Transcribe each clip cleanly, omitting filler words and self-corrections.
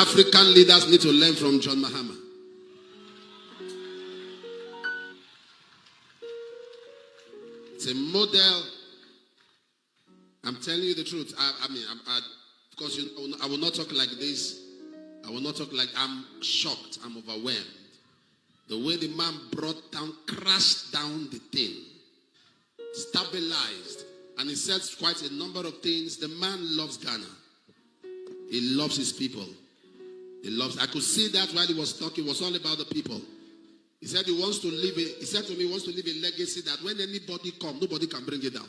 African leaders need to learn from John Mahama. It's a model. I'm telling you the truth. Of course, I will not talk like this. I will not talk like I'm shocked. I'm overwhelmed. The way the man brought down, crashed down the thing, stabilized, and he said quite a number of things. The man loves Ghana. He loves his people. I could see that while he was talking. It was all about the people. He said he wants to leave he said to me he wants to leave a legacy that when anybody comes, nobody can bring it down.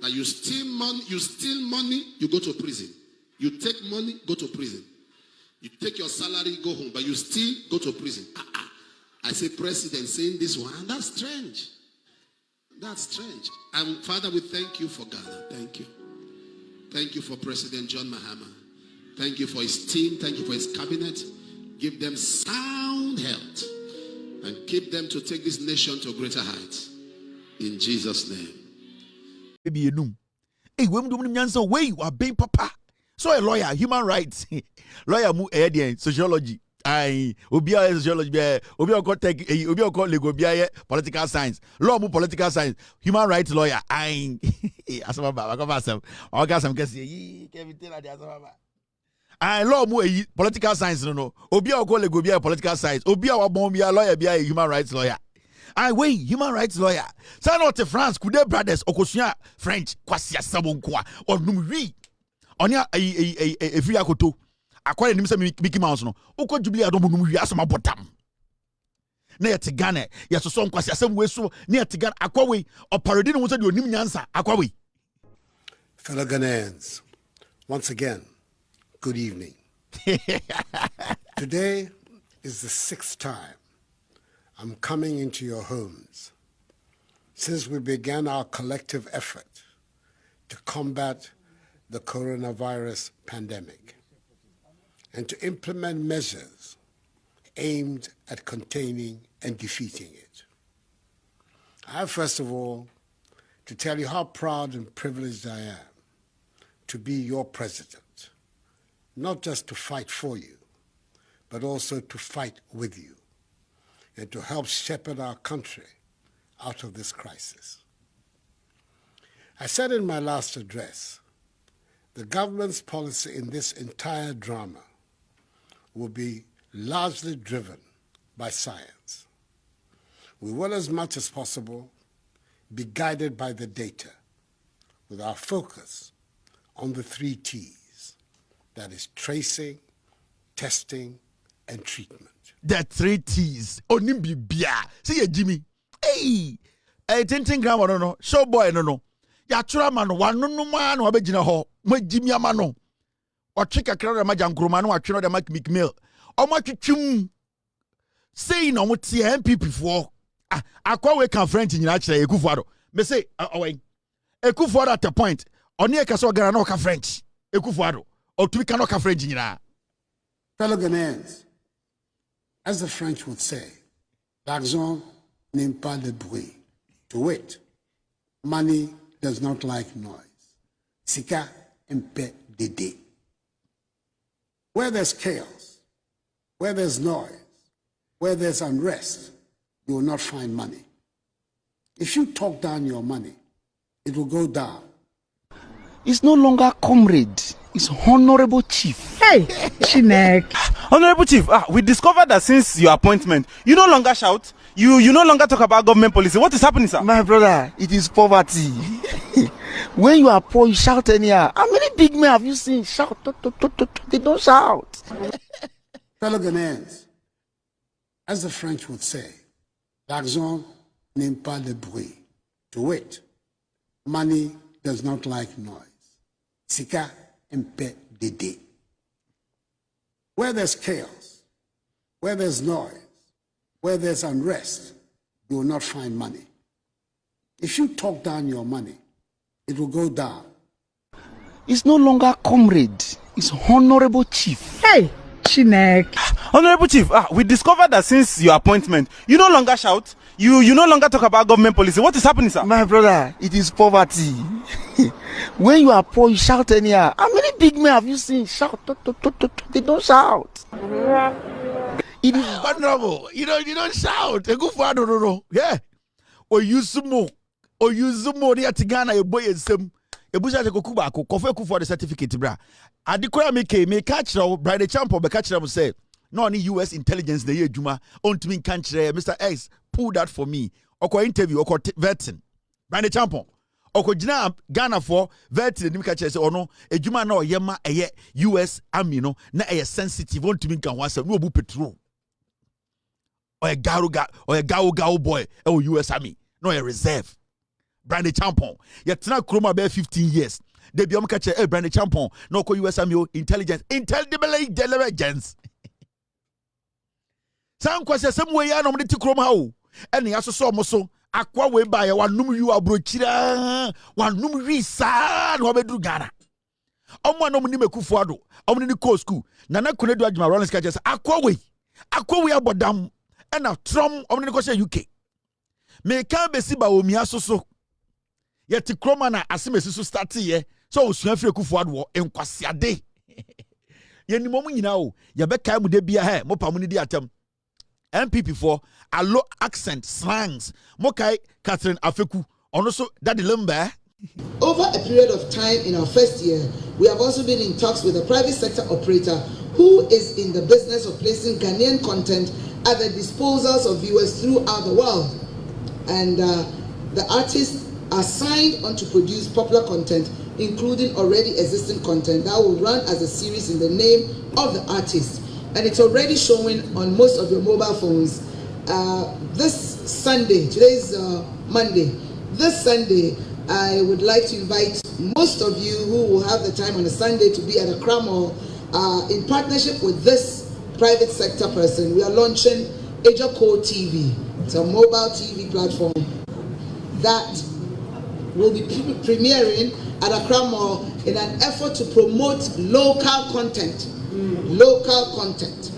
That you steal money, you go to prison. You take money, go to prison. You take your salary, go home, but you still go to prison. I say, President saying this one, and that's strange. That's strange. And Father, we thank you for Ghana. Thank you. Thank you for President John Mahama. Thank you for his team. Thank you for his cabinet. Give them sound health and keep them to take this nation to greater heights. In Jesus' name. Hey, where you are being papa. So a lawyer, human rights, lawyer mu sociology. I obia sociology, obia tech, obia legal, political science, law mu political science, human rights lawyer. I asama ba, I got some Kesi, Kelvin I law mu political science no. Obia legal, political science. Obia wa bombia lawyer, be a human rights lawyer. I wait, human rights lawyer. Say not to France, could their brothers, Okosia, French, Kwasia Sabonkwa, or Numri. Onya a free akoto. Akwa nim say Mickey Mouse no. Oko Jubilee adomu no wi asama botam. Na yet Ghana, yes so Kwasia asem we so na yet Ghana akwa we o parody no say de onim nyansa akwa we. Fellow Ghanaians, once again, good evening. Today is the 6th time I'm coming into your homes since we began our collective effort to combat the coronavirus pandemic and to implement measures aimed at containing and defeating it. I have, first of all, to tell you how proud and privileged I am to be your president, not just to fight for you, but also to fight with you and to help shepherd our country out of this crisis. I said in my last address, the government's policy in this entire drama will be largely driven by science. We will, as much as possible, be guided by the data with our focus on the 3 T's, that is tracing, testing, and treatment. The 3 T's. Onimbi bia. See ya Jimmy. Hey, tinting grammar no. Show boy no. Ya chura man one no man wa begina ho. Mo Jimmy amano. Wa chika kra ma Akroma no wa tweno de mak mikmil. O ma twitwum. Say no mo tie MPP for. Akwa we kan French nyina kire Ekufuado. Me say owen. Ekufuado at a point. Oni e kaso gara no ka French. Ekufuado. O tu kan no ka French nyina. Fellow Ghanaians, as the French would say, l'argent n'aime pas le bruit. To wit, money does not like noise. Sika impe dede. Where there's chaos, where there's noise, where there's unrest, you will not find money. If you talk down your money, it will go down. It's no longer comrade. It's Honorable Chief. Hey, Chinek. Honorable Chief, we discovered that since your appointment, you no longer shout, you no longer talk about government policy. What is happening, sir? My brother, it is poverty. When you are poor, you shout anyhow. How many big men have you seen shout? They don't shout. Fellow Ghanaians, as the French would say, l'argent n'aime pas le bruit. To wit, money does not like noise. Sika impe dede. Where there's chaos, where there's noise, where there's unrest, you will not find money. If you talk down your money, it will go down. It's no longer comrade. It's Honorable Chief. Hey, Chinek. Honorable Chief, we discovered that since your appointment, you no longer shout, You no longer talk about government policy. What is happening, sir? My brother, it is poverty. When you are poor, you shout anyhow. How many big men have you seen shout? They don't shout. It is honorable. You don't shout. A good father, no. Yeah. Or use some more. Or use some more. Near Tigana, a boy and some. A bush at a Kukuba, Kofe for the certificate, bra. I declare me catch now, Bride Champo, but catch them say, no, any US intelligence, the year Juma, on to me country, Mr. X, pull that for me. Oko interview, oko vetting. Bride Champo. Oko jina Ghana for vetting, the catch say, oh no, a Juma no, yema, a US army, no, na a sensitive, on to me can once, no bu petrol. Or a gao boy, oh, US army, no, a reserve. Brandy Champon. Yet now Akroma be 15 years. They be catch a Brandy Champon. No ko US Army intelligence. Intelligence. Some question some way ya no mde ti Akroma ho. Ene ya so mo so akwa we ba ya wanum yu abrochira. Wanum risa no bedru Ghana. Omo no mni mekufu ado. Omo ni ko school. Nana Konedu Adjuma Rollins catch akwa we abodam. Ena Trump omo ni ko say UK. Me kan be si ba omi asoso. Yet Akroma na asimesi so start ye so osua fire kufu adwo enkwasiade ye ni momu nyina o ye be kai mu de bia he mo pa mu ni di atem MPP for allo accent slangs mo kai Catherine Afeku ono so daddy lemba. Over a period of time in our first year, we have also been in talks with a private sector operator who is in the business of placing Ghanaian content at the disposals of viewers throughout the world, and the artists are signed on to produce popular content, including already existing content that will run as a series in the name of the artist. And it's already showing on most of your mobile phones. This Sunday, today's Monday, this Sunday, I would like to invite most of you who will have the time on a Sunday to be at Akroma in partnership with this private sector person. We are launching Electoral TV. It's a mobile TV platform that will be premiering at Akroma in an effort to promote local content. Local content.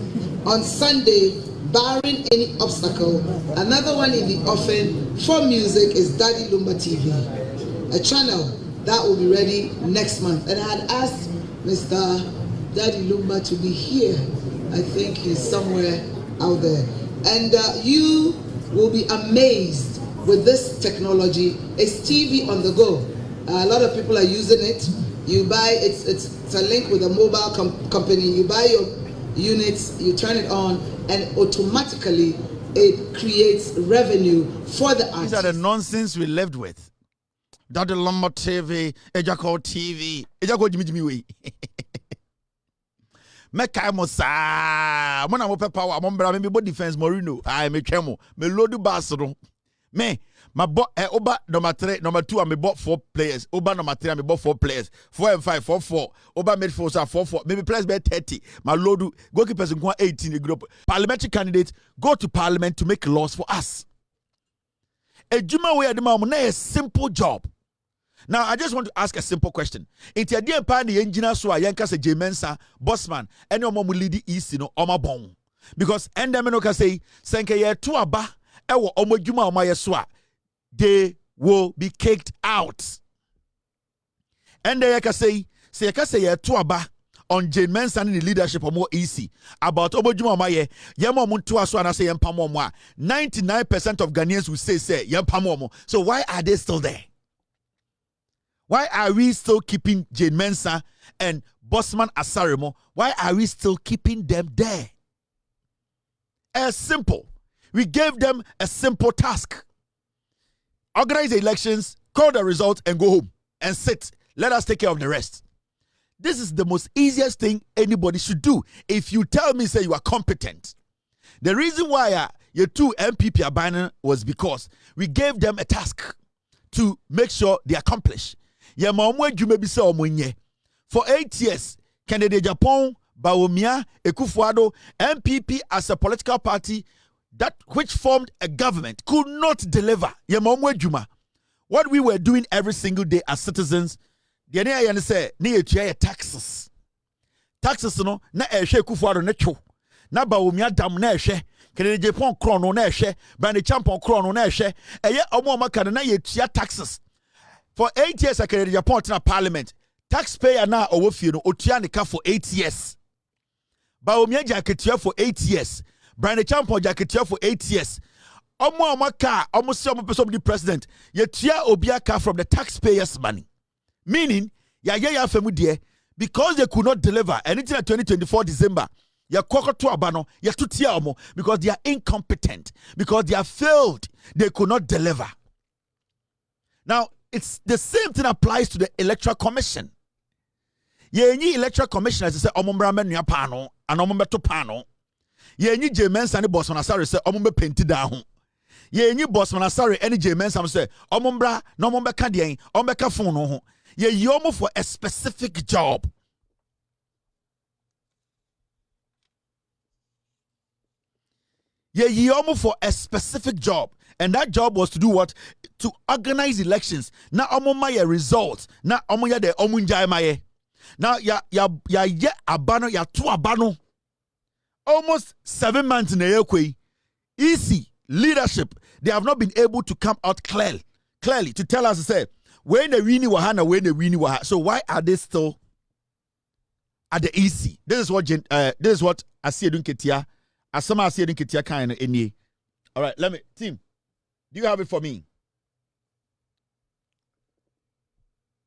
On Sunday, barring any obstacle, another one in the offing for music is Daddy Lumba TV, a channel that will be ready next month. And I had asked Mr. Daddy Lumba to be here. I think he's somewhere out there. And you will be amazed with this technology. It's TV on the go. A lot of people are using it. You buy it's a link with a mobile company. You buy your units, you turn it on, and automatically it creates revenue for the artist. These are the nonsense we lived with. Daddy Lumba TV, Electoral TV, Electoral Jimmy way. Meka mo sa mo na mo pepa wa mo mbra me bo defense Morino ai me twemo me lodu bass no me my oba number 3 number 2 me bought 4 players oba number 3 me bought 4 players 4 and 5 4 oba midfield 4 maybe players be 30 my lodu goalkeepers go 18 group parliamentary candidates go to parliament to make laws for us. Ejuma we adema mo na a simple job. Now, I just want to ask a simple question. It's a dear party engineer so I yanka se Jemensa, Bossman, and your mom will lead the East, you know, Oma Bong. Because Endamino say, Senke ye tuaba, ewo omojuma oma yeswa, they will be kicked out. And they say yaka say ye tuaba on Jemensa in the leadership of more easy. About omojuma oma ye, yemo muntu aswa na say yempamo mwa. 99% of Ghanaians will say yempamo. So why are they still there? Why are we still keeping Jane Mensah and Bossman Asaremo? Why are we still keeping them there? As simple. We gave them a simple task. Organize the elections, call the results, and go home. And sit. Let us take care of the rest. This is the most easiest thing anybody should do. If you tell me, say you are competent. The reason why your 2 MPP are banning was because we gave them a task to make sure they accomplish. For 8 years, candidate Japan, Bawumia, Ekufuado, MPP as a political party that which formed a government could not deliver. What we were doing every single day as citizens, the say taxes. Taxes no na Ekufuado na cho. Na Bawumia dam na Kennedy Japan chrono na ehwe Brand Champion chrono na ehwe eye omo maka na ye tua taxes for 8 years. Kennedy Japan na parliament taxpayer na owo fie no otua ne ka for 8 years. Ba omia jaketua for 8 years. Brand Champion jaketua for 8 years. Omo maka omo se omo person be president ye tua obiaka from the taxpayers money. Meaning ya femu de because they could not deliver anything at 2024 December. Ya kokoto abano ya tutia omo because they are incompetent, because they are failed, they could not deliver. Now it's the same thing applies to the Electoral Commission. Ye Electoral Commission as say omo mbra menua pano and omo beto pano. Ye J Mensa ni boss Manasare say omo be penti da ho. Ye boss Manasare any J Mensa say omo mbra no omo beka de omo beka phone no ho. Ye omo for a specific job. Ye omo for a specific job. And that job was to do what? To organize elections. Now omo ma ye results. Now omo ya de omo njai ma ye. Now ya abano ya tu abano. Almost 7 months in a year kwe. Easy leadership. They have not been able to come out clearly to tell us to say when the wini wahana when the wini waha. So why are they still at the EC? This is what I see doing ketia. Asama I see doing ketia kind any. All right, let me team. Do you have it for me?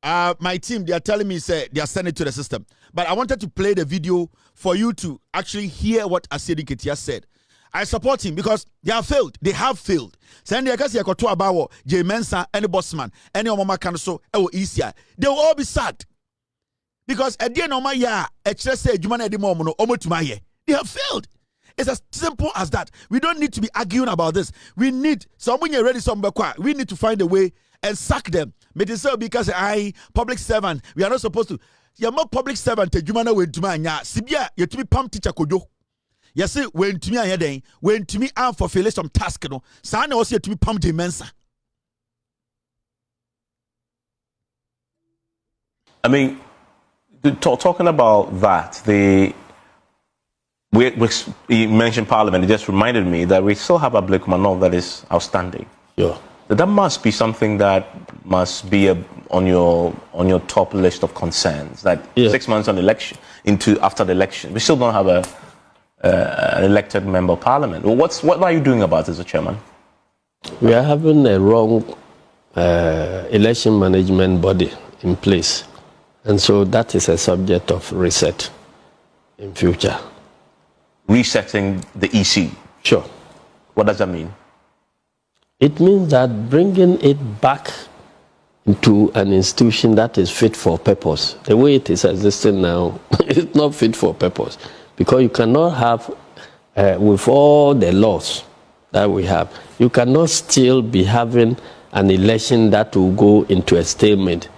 My team, they are telling me say they are sending it to the system. But I wanted to play the video for you to actually hear what Asiedi Ketia said. I support him because they have failed. They have failed. Send the Akasi Akoto Abawo, J Mensa, any bossman, any Omama Kanso, Eisia. They will all be sacked. Because at the end of my year, say Jumana Edimono, Omotumaye. They have failed. It's as simple as that. We don't need to be arguing about this. We need someone ready somewhere. We need to find a way and sack them. But it's so because I public servant. We are not supposed to. You're more public servant. Jumana went to my Sibia. You to be pump teacher kodo. Yes, when to me I had when to me I'm for failure some task. No, Sana also to be pump the mensa. I mean, talking about that, you mentioned Parliament. It just reminded me that we still have a Blake Manon that is outstanding. Yeah. That must be something that must be on your top list of concerns. That 6 months after the election, we still don't have an elected member of Parliament. Well, what are you doing about it, as a chairman? We are having a wrong election management body in place, and so that is a subject of reset in future. Resetting the EC. Sure. What does that mean? It means that bringing it back into an institution that is fit for purpose. The way it is existing now, it's not fit for purpose. Because you cannot have, with all the laws that we have, you cannot still be having an election that will go into a stalemate.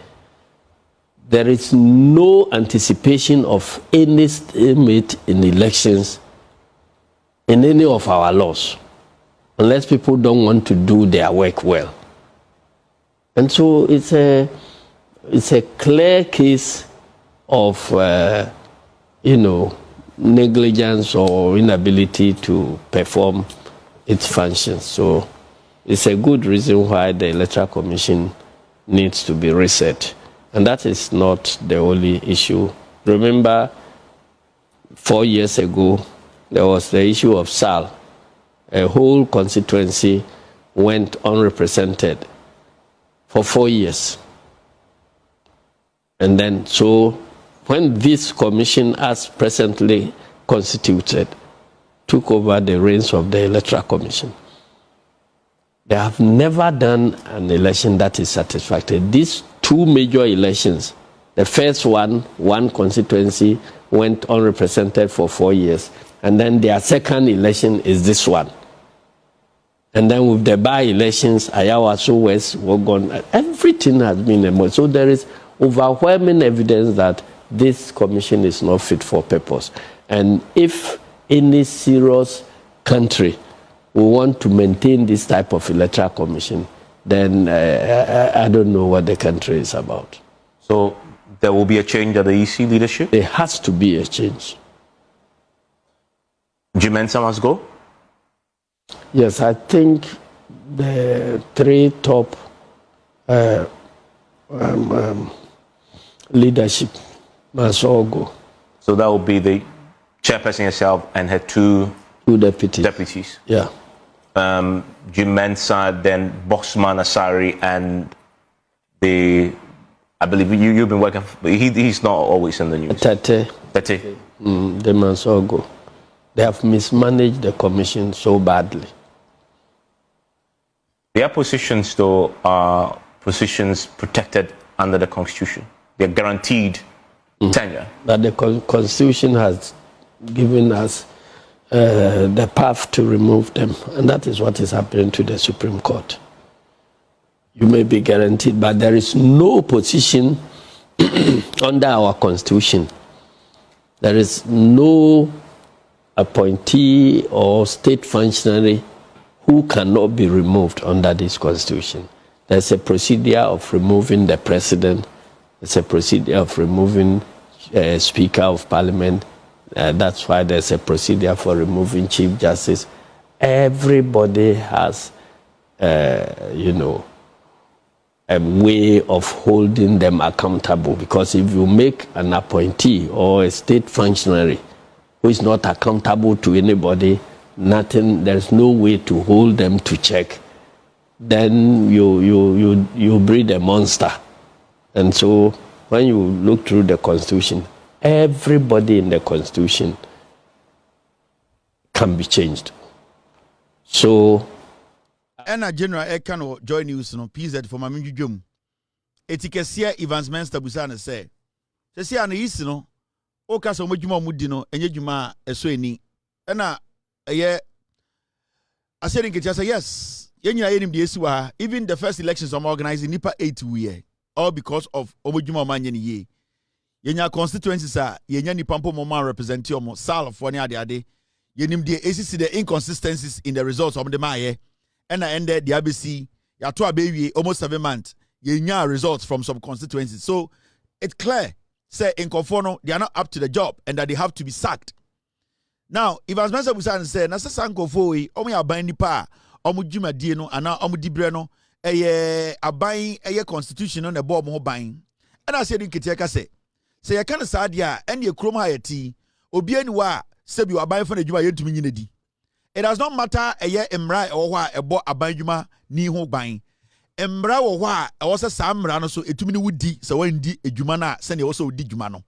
There is no anticipation of any stalemate in elections in any of our laws, unless people don't want to do their work well. And so it's a clear case of, negligence or inability to perform its functions. So it's a good reason why the Electoral Commission needs to be reset. And that is not the only issue. Remember, 4 years ago, there was the issue of SAL. A whole constituency went unrepresented for 4 years. And then, so when this commission, as presently constituted, took over the reins of the Electoral Commission, they have never done an election that is satisfactory. These two major elections, the first one constituency went unrepresented for 4 years, and then their second election is this one. And then with the by-elections, Ayawaso West, Wogon, everything has been removed. So there is overwhelming evidence that this commission is not fit for purpose. And if any serious country will want to maintain this type of electoral commission, then I don't know what the country is about. So there will be a change at the EC leadership? There has to be a change. Jimensa must go? Yes, I think the three top leadership must all go. So that will be the chairperson herself and her two deputies. Yeah. Jim Mensah, then Boxman Asari, and I believe you've been working. He's not always in the news. Tete. They must all go. They have mismanaged the commission so badly. Their positions, though, are positions protected under the Constitution. They're guaranteed tenure. But the Constitution has given us the path to remove them, and that is what is happening to the Supreme Court. You may be guaranteed, but there is no position under our Constitution. There is no appointee or state functionary who cannot be removed under this Constitution. There's a procedure of removing the president. There's a procedure of removing Speaker of Parliament. That's why there's a procedure for removing Chief Justice. Everybody has, a way of holding them accountable, because if you make an appointee or a state functionary who is not accountable to anybody, there's no way to hold them to check, then you breed a monster. And so when you look through the Constitution, everybody in the Constitution can be changed. So and General Ekano join news no PZ for Mami Jum. Etikesia Evans Menster Busana say. Say an east no. Oka so mujuma mudino enye juma esoeni. Ena I said in Kitcha yes. Yenya yenim de esiwa. Even the first elections I'm organizing nipa 8 year. All because of omujuma manyeni ye. Yenya constituencies are yenya ni pampo moma represent yomo sal for ni ade. Yenim de esi the inconsistencies in the results of the maye. And I ended the ABC. Ya to baby almost 7 months. Yenya results from some constituencies. So it's clear. Say in Conforno, they are not up to the job and that they have to be sacked. Now, if as Mr. Busan said, Nasa Sanko Foe, Omi Abani Pa, Omu Juma Dino, and now Omu Dibreno, a buying a constitution on the board more buying. And I said in Kiteka say, I can't sadia and your Akroma tea, Obian wa, said you are buying for the Juma to me. It does not matter a year emra or why a boy abanjuma ni ho buying. Embra or why I was a samrano so it to would di so when di a jumana send also di jumano.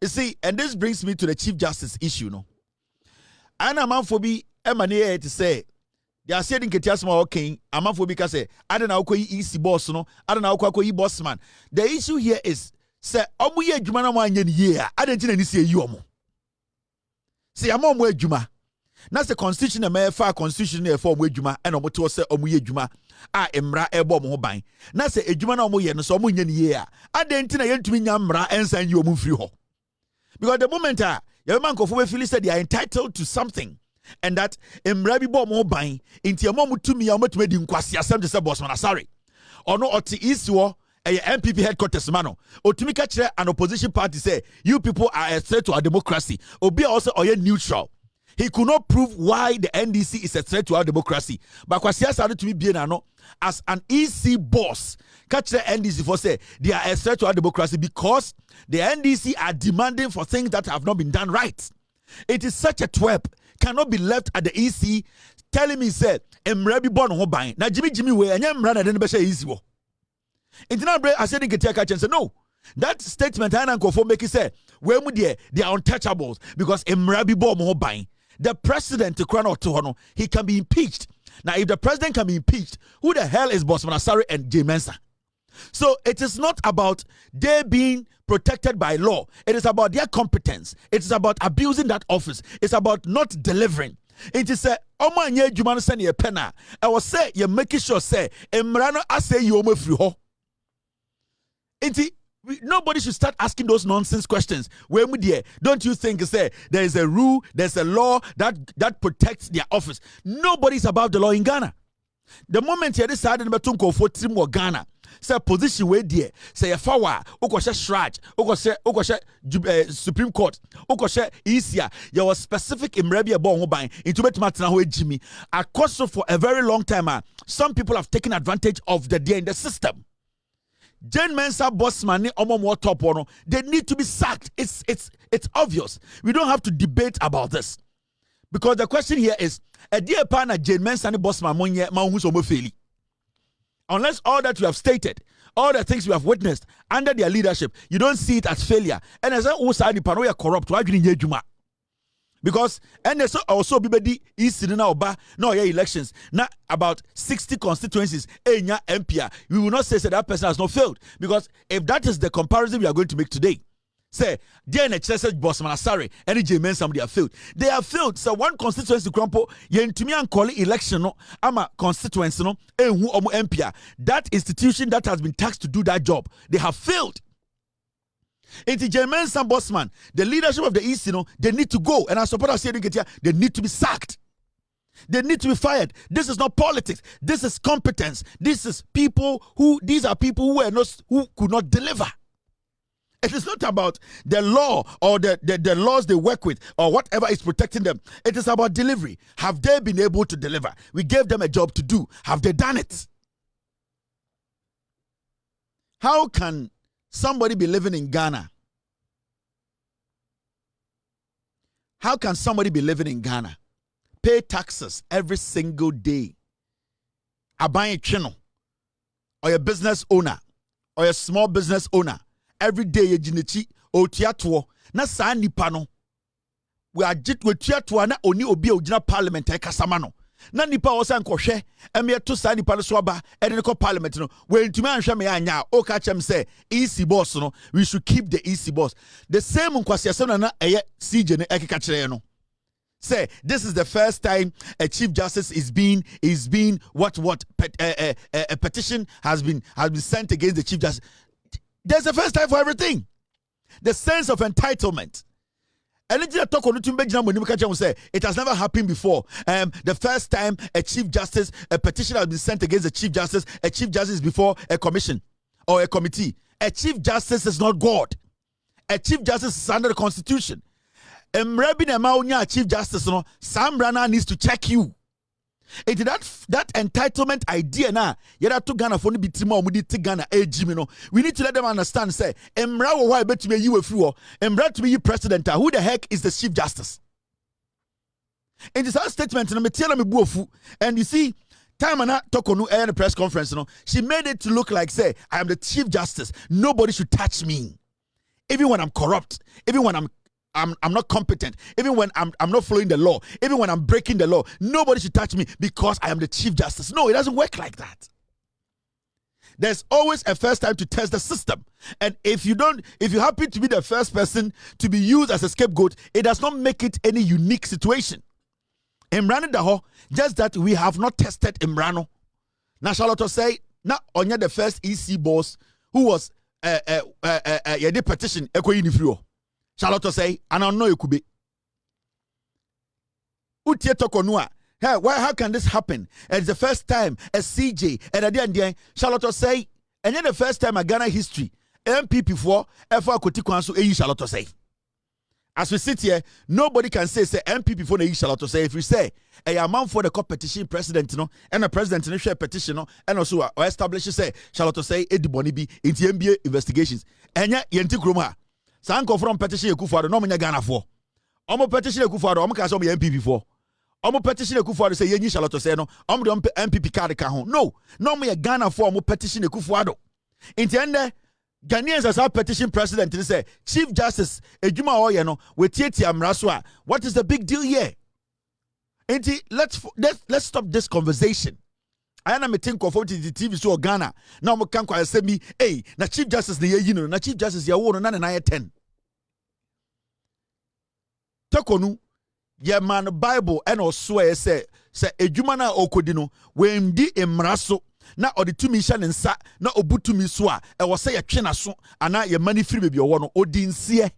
You see, and this brings me to the Chief Justice issue, no. And a man for be emanate to say they are saying Ketiasma okay, a man for because say I don't know easy boss no, I don't know boss man. The issue here is say omuye jumana man year, I didn't say you omo. Say I'm on juma. That's the constitution a mere far constitution for Wejuma and Omoto say Omuye Juma. Emra ebo mo ban. Na say ejuma na omoye no so omunye ne ye a. Adentina yentumi nyamra ensan you omfiri ho. Because the moment your man kofo we feel said they are entitled to something and that emra bi bo mo ban inti emo mutumi ya motumi di nkwasi asem de say boss man sorry. Ono oti isiwo MPP headquarters mano. Otumi ka kire an opposition party say you people are a threat to our democracy. Obi also oye neutral. He could not prove why the NDC is a threat to our democracy. But Kwasia started to be bien as an EC boss. Catch the NDC for say they are a threat to our democracy because the NDC are demanding for things that have not been done right. It is such a twerp. Cannot be left at the EC telling me say Emrebi born ho buying. Now Jimmy way and Emran and then be easy wo. Internal break I said in Ketia and say no. That statement I and Kofo make it say where they are untouchables because Emrebi born ho buying. The president to crown out to Hono, he can be impeached. Now, if the president can be impeached, who the hell is Boss Manasari and J. Mensah? So it is not about they being protected by law. It is about their competence. It is about abusing that office. It's about not delivering. It is a Oma nye Jumano send ye penna. I was say you're making sure say Emrano I say you omo free ho. Nobody should start asking those nonsense questions. Where we there? Don't you think say there is a rule, there's a law that protects their office? Nobody's above the law in Ghana. The moment you decide to for Ghana, say position we there say a fawa ukoshe shraj ukoshe Supreme Court ukoshe easier your specific imrebi ebo ho ban into betmatna ho ejimi akoso for a very long time. Some people have taken advantage of the day in the system. Jane Mensa bossman ni omo top one, they need to be sacked. It's obvious. We don't have to debate about this. Because the question here is, a dear partner Jane Mensa ni bossman monye ma hu so mo faili. Unless all that you have stated, all the things you have witnessed under their leadership, you don't see it as failure. And as I was saying, the corrupt, why didn't you? Because and also bibedi is in oba no elections now about 60 constituencies enya MPA. We will not say that person has not failed, because if that is the comparison we are going to make today, say dear NHS bossman sorry any J-men somebody have failed. They have failed. So one constituency crumple yentumi and call election no ama constituency no ehu omo MPA. That institution that has been tasked to do that job, they have failed. Into J-men some bossman, the leadership of the East, they need to go. And I support us here, they need to be sacked. They need to be fired. This is not politics. This is competence. These are people who could not deliver. It is not about the law or the laws they work with or whatever is protecting them. It is about delivery. Have they been able to deliver? We gave them a job to do. Have they done it? How can somebody be living in Ghana? How can somebody be living in Ghana, pay taxes every single day, a buying channel, or a business owner, or a small business owner, every day you jinichi o tiatuo na saa nipa no we tiatuo na oni obi ojina parliament e kasama no na nipa wo san kohwe eme to saa nipa no so aba e de ko parliament no we ntumi anhwe me anya o ka chem say EC boss no we should keep the EC boss. The same nkwasiasem na eye CJ ne ekeka kire no say this is the first time a chief justice is being a petition has been sent against the chief justice. There's a first time for everything. The sense of entitlement. It has never happened before. The first time a petition has been sent against a chief justice is before a commission or a committee. A chief justice is not God. A chief justice is under the constitution. A chief justice, Sam Rana needs to check you. It that entitlement idea na yada to Ghana for be tima omudi to Ghana ejimi. We need to let them understand say emra wo why bet me you free emra to be you president. Who the heck is the chief justice? In this statement na me tell me buofu, and you see time na tokonu air press conference she made it to look like say I am the chief justice, nobody should touch me, even when I'm corrupt, even when I'm not competent, even when I'm not following the law, even when I'm breaking the law, nobody should touch me because I am the chief justice. No, it doesn't work like that. There's always a first time to test the system. And if you happen to be the first person to be used as a scapegoat, it does not make it any unique situation. Imrano Daho, just that we have not tested Imrano. Now Charlotte say, now only the first EC boss who was a petition Charlotte say, and I know it could be. Utie tokonua. Hey, how can this happen? It's the first time a CJ and a day Charlotte say, and then the first time a Ghana history MPP for F4 Kotikwansu e Charlotte say. As we sit here, nobody can say MPP for the Charlotte say. If we say a amount for the competition president, and the president share petition, and also establish say Charlotte say Ediboni be into NBA investigations. And yet yenti kroma. Sanko from petition Ekufuado no menya Ghana for. Omo petition Ekufuado omo ka so me MPP for. Omo petition Ekufuado say yenyi Charlotte say no. Omo de MPP card ka ho. No me Ghana for omo petition Ekufuado. Inti ende Ghanaians as our petition president say Chief Justice Ejuma Oye no we tietia mraso a. What is the big deal here? Inti let's stop this conversation. I am a think of the TV show Ghana. Now we can quite say me, hey, na Chief Justice the na Chief Justice ya wono na 10. Tokonu ye man Bible and also say ejuma na okodino we ndi emraso na oditumi hye ne nsa na obutumi so a e wo say ye twe na so ana ye mani free baby owo no odinsie.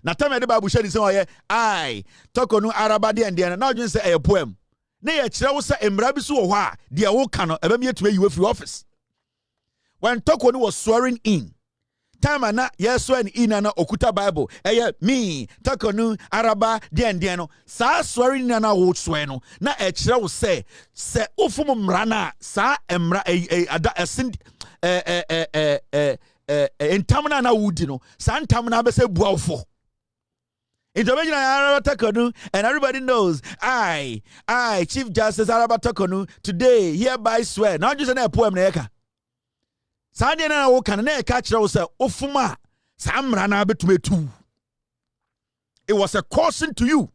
Na time the Bible share say oye ai tokonu araba de ende na odwin say e poem. Na ye kire wo say emra bi so wo ho a de wo ka no ebe me yetue yiwe free office. when Tokonu was swearing in, time ana yes swearing in ana okuta Bible. Me Tokonu Araba dieno. Sa swearing in ana wo swear no. Na echira wo say ofumu mrana sa emra ada esind entamna na wudi no. Sa entamna be say buafo. Intervention Araba Tokonu, and everybody knows I, Chief Justice Araba Tokonu, today hereby swear. Not just a poem neka. Sunday na wo kan na catch us ofuma samra na betume tu. It was a caution to you.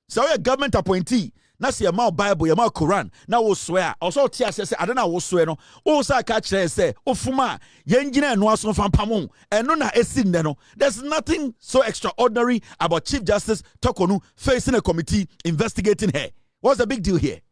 So your government appointee, na say your Bible, your Quran, na wo swear. Also tia say I don't know wo swear no. O say catch say ofuma yenjina no aso fampamon. Eno na esin de no. There's nothing so extraordinary about Chief Justice Tokonu facing a committee investigating her. What's the big deal here?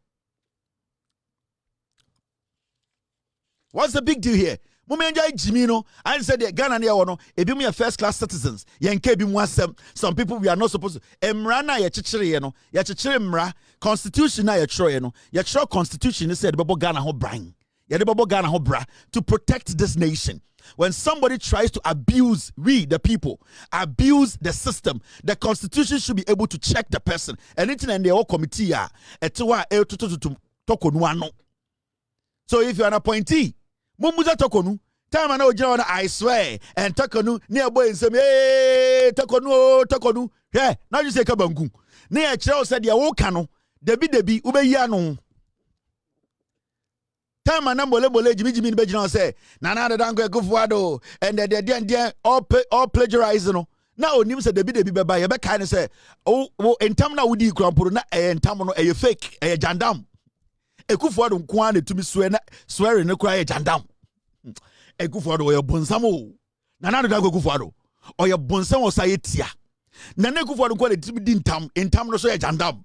What's the big deal here? Mumenja Jimino, I said that Ghana near one, if you first class citizens, Yanke be one some people we are not supposed to Emrana ya chichiri no, ya chichiri mra, constitution na ya troy no, ya tro constitution is said Bobo Ghana ho brain. Ya de Bobo Ghana ho bra to protect this nation. When somebody tries to abuse we the people, abuse the system, the constitution should be able to check the person. Anything in the whole committee ya etwa to Tokonu. So if you are an appointee, Mumuza Tokonu, time I know John, I swear, and Tokonu, near boy, and say, hey, Tokonu, yeah, now you say Kabangu. Near Charles said, Yawokano, Debi, Ubeyano. Time I number Lebole, Jimmy Bejan say, Nana, the Dango Gufwado, and the all plagiarizing. Now, Newz said, Debi, by a back kind of say, oh, and Tamna would you crampuna, and Tamano, a fake, a jandam. Ekufuado nkwane to me swearing no cry jandam. Ekufuado oyo bonsamo. Nana do dago Ekufuado. Oyo bonsamo sayetia. Nana Ekufuado nkwane to me dintam, entam no so ya jandam.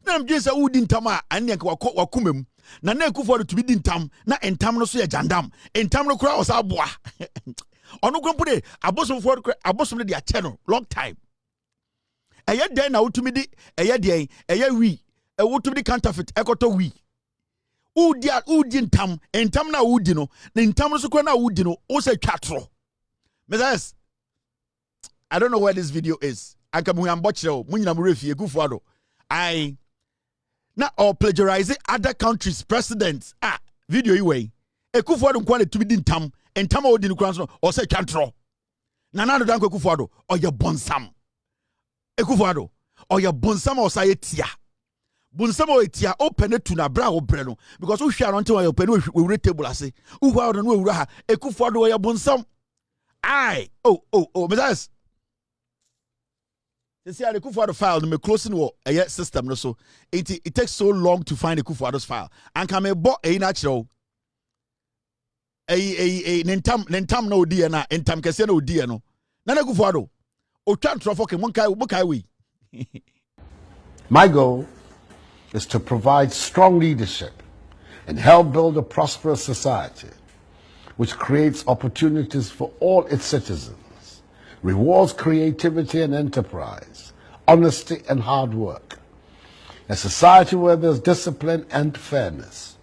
Na mje sa udi ntama anya kwa wakumem. Nana Ekufuado to me dintam na entam no so ya jandam. Entam no kura osa aboa. Ono kwampude abosom for abosom de a channel long time. Eye den na utumi di eye den eye wi. E wutumi counterfeit ekoto wi. Udi ntam na udi no na ntam no so kwa na udi no o say twatro. Messias, I don't know where this video is. I can ambochero munyina murefie Ekufuado. I na or plagiarizing other countries presidents. Video iwe. Ekufuado nkwa na tumi di ntam odi no kwa so o say twatro. Na do danko Ekufuado o ye bonsam. Ekufuado o ye bonsam o say tia. Bunsamo etia open to na bra obreno because we share until we open we table ase uwa no we ha Ekufuado ya bunsam Messias you see Ekufuado file me closing wo system no so it takes so long to find Ekufuado's file and can me bo natural nentam na odi na entam kese na odi no na Ekufuado o twa ntrofo ke monkai we. My goal is to provide strong leadership and help build a prosperous society which creates opportunities for all its citizens, rewards creativity and enterprise, honesty and hard work. A society where there's discipline and fairness,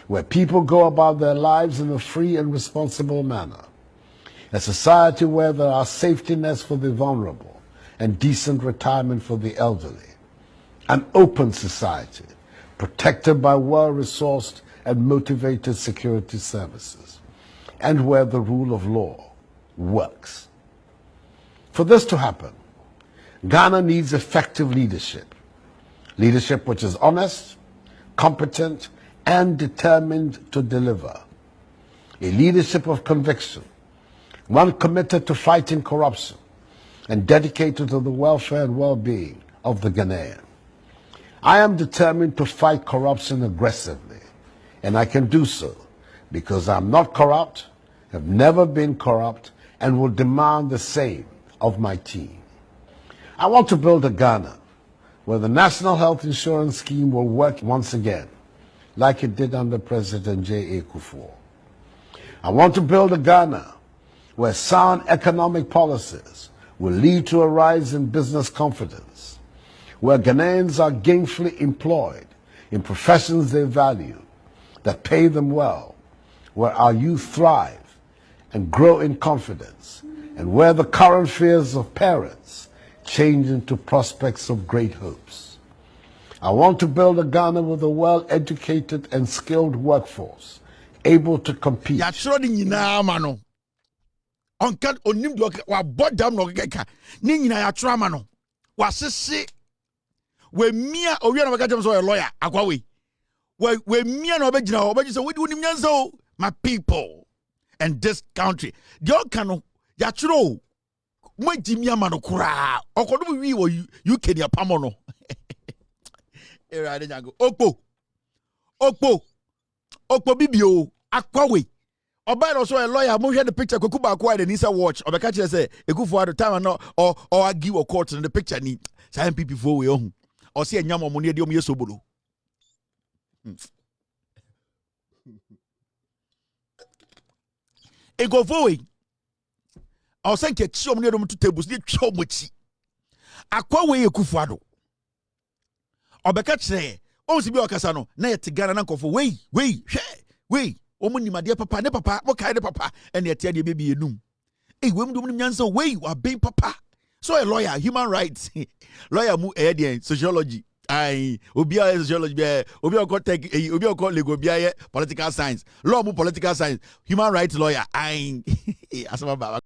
where people go about their lives in a free and responsible manner. A society where there are safety nets for the vulnerable and decent retirement for the elderly. An open society, protected by well-resourced and motivated security services, and where the rule of law works. For this to happen, Ghana needs effective leadership. Leadership which is honest, competent, and determined to deliver. A leadership of conviction, one committed to fighting corruption and dedicated to the welfare and well-being of the Ghanaian. I am determined to fight corruption aggressively, and I can do so because I'm not corrupt, have never been corrupt, and will demand the same of my team. I want to build a Ghana where the National Health Insurance Scheme will work once again, like it did under President J.A. Kufuor. I want to build a Ghana where sound economic policies will lead to a rise in business confidence, where Ghanaians are gainfully employed in professions they value, that pay them well, where our youth thrive and grow in confidence, and where the current fears of parents change into prospects of great hopes. I want to build a Ghana with a well-educated and skilled workforce, able to compete. Onkan onim do wa bodam no keka ni nyina ya trama no wa sese we mia owi na baka jam so lawyer akwa we mia na obegina obeji so we di onim nyansa o my people and this country the okano ya tro mo jimia ma no kura okodo wi wo UK dia pamo no era de nyago okpo bibio akwa we Oba also a lawyer, mo the picture Kokuba acquired and Nisa watch. Or catch say a good for the time or I give a court in the picture ni. Some people for we own. Or see a nyama money di omi sobolo. E go for we. I was saying ke chi omo ni to tables ni cho mochi. Akwa we ekufuado. Oba catch say o si bi okasa no na yet Ghana na nkofo we Omo ni madia papa ne papa mo kai ne papa ene etia de baby enum wem dum nyansa wey wa ben papa so a lawyer human rights lawyer mu sociology obi a sociology be obi o tech obi o legal bia political science law mu political science human rights lawyer asama baba